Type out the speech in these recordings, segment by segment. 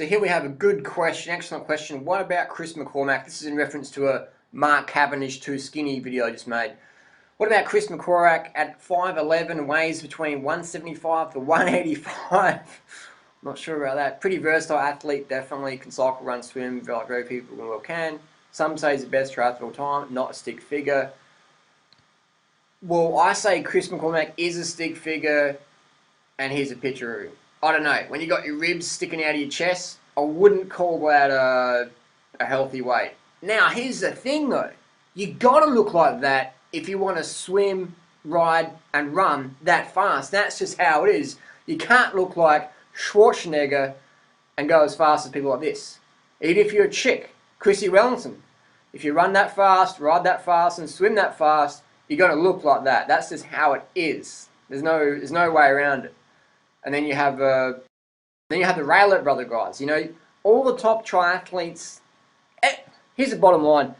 So here we have a good question, excellent question. What about Chris McCormack? This is in reference to a Mark Cavendish too skinny video I just made. What about Chris McCormack at 5'11", weighs between 175 to 185? Not sure about that. Pretty versatile athlete, definitely. Can cycle, run, swim, like very people well can. Some say he's the best triathlete of all time, not a stick figure. Well, I say Chris McCormack is a stick figure, and here's a picture of him. I don't know, when you got your ribs sticking out of your chest, I wouldn't call that a healthy weight. Now, here's the thing though. You gotta look like that if you want to swim, ride, and run that fast. That's just how it is. You can't look like Schwarzenegger and go as fast as people like this. Even if you're a chick, Chrissy Wellington. If you run that fast, ride that fast, and swim that fast, you're gonna look like that. That's just how it is. There's no way around it. And then you have the Raylet brother guys. You know, all the top triathletes. Here's the bottom line: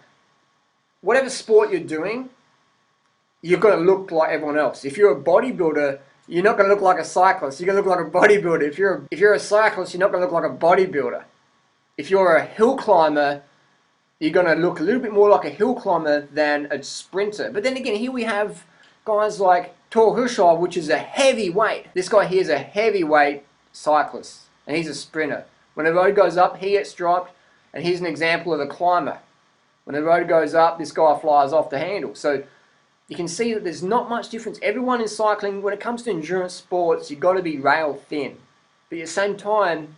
whatever sport you're doing, you've got to look like everyone else. If you're a bodybuilder, you're not going to look like a cyclist. You're going to look like a bodybuilder. If you're a cyclist, you're not going to look like a bodybuilder. If you're a hill climber, you're going to look a little bit more like a hill climber than a sprinter. But then again, here we have guys like Tor Hushovd, which is a heavyweight. This guy here is a heavyweight cyclist, and he's a sprinter. When the road goes up, he gets dropped, and here's an example of a climber. When the road goes up, this guy flies off the handle. So you can see that there's not much difference. Everyone in cycling, when it comes to endurance sports, you've got to be rail thin. But at the same time,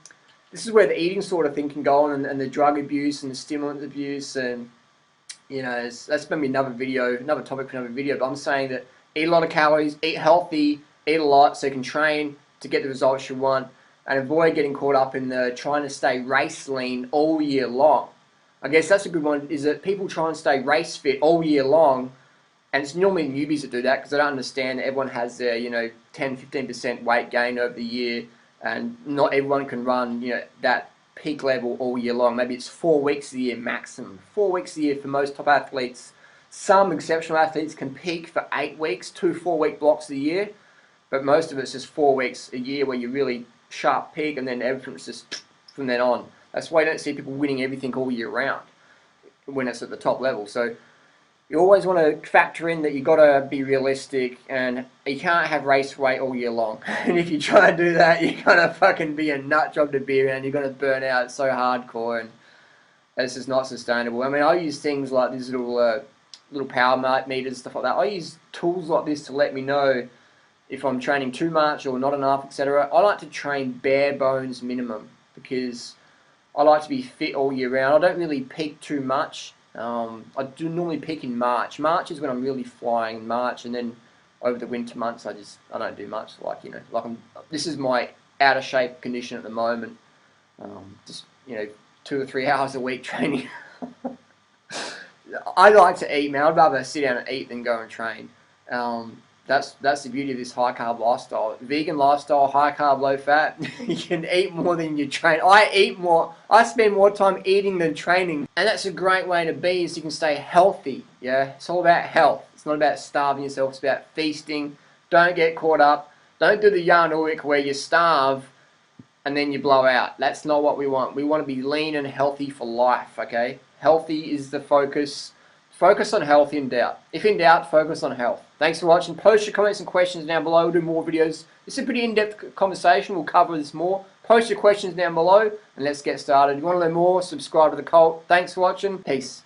this is where the eating sort of thing can go on, and the drug abuse and the stimulant abuse, and you know, that's going to be another topic for another video. But I'm saying that eat a lot of calories, eat healthy, eat a lot so you can train to get the results you want, and avoid getting caught up in the trying to stay race lean all year long. I guess that's a good one, is that people try and stay race fit all year long, and it's normally newbies that do that because they don't understand that everyone has their 10-15% weight gain over the year, and not everyone can run that peak level all year long. Maybe it's 4 weeks a year maximum. 4 weeks a year for most top athletes. Some exceptional athletes can peak for 8 weeks, 2 4-week blocks a year, but most of it's just 4 weeks a year where you really sharp peak, and then everything's just from then on. That's why you don't see people winning everything all year round when it's at the top level. So you always want to factor in that you got to be realistic, and you can't have race weight all year long. And if you try to do that, you're going to fucking be a nut job to be around. You're going to burn out so hardcore, and it's just not sustainable. I mean, I use things like these little power meters, stuff like that. I use tools like this to let me know if I'm training too much or not enough, etc. I like to train bare bones minimum because I like to be fit all year round. I don't really peak too much. I do normally peak in March. March is when I'm really flying in March, and then over the winter months I don't do much. This is my out of shape condition at the moment. Just 2 or 3 hours a week training. I like to eat, man. I'd rather sit down and eat than go and train. That's the beauty of this high carb lifestyle. Vegan lifestyle, high carb, low fat. You can eat more than you train. I eat more. I spend more time eating than training. And that's a great way to be, is you can stay healthy. Yeah, it's all about health. It's not about starving yourself. It's about feasting. Don't get caught up. Don't do the Jan Ulrich where you starve and then you blow out. That's not what we want. We want to be lean and healthy for life, okay? Healthy is the focus. Focus on health in doubt. If in doubt, focus on health. Thanks for watching. Post your comments and questions down below. We'll do more videos. It's a pretty in-depth conversation. We'll cover this more. Post your questions down below and let's get started. If you want to learn more, subscribe to the cult. Thanks for watching. Peace.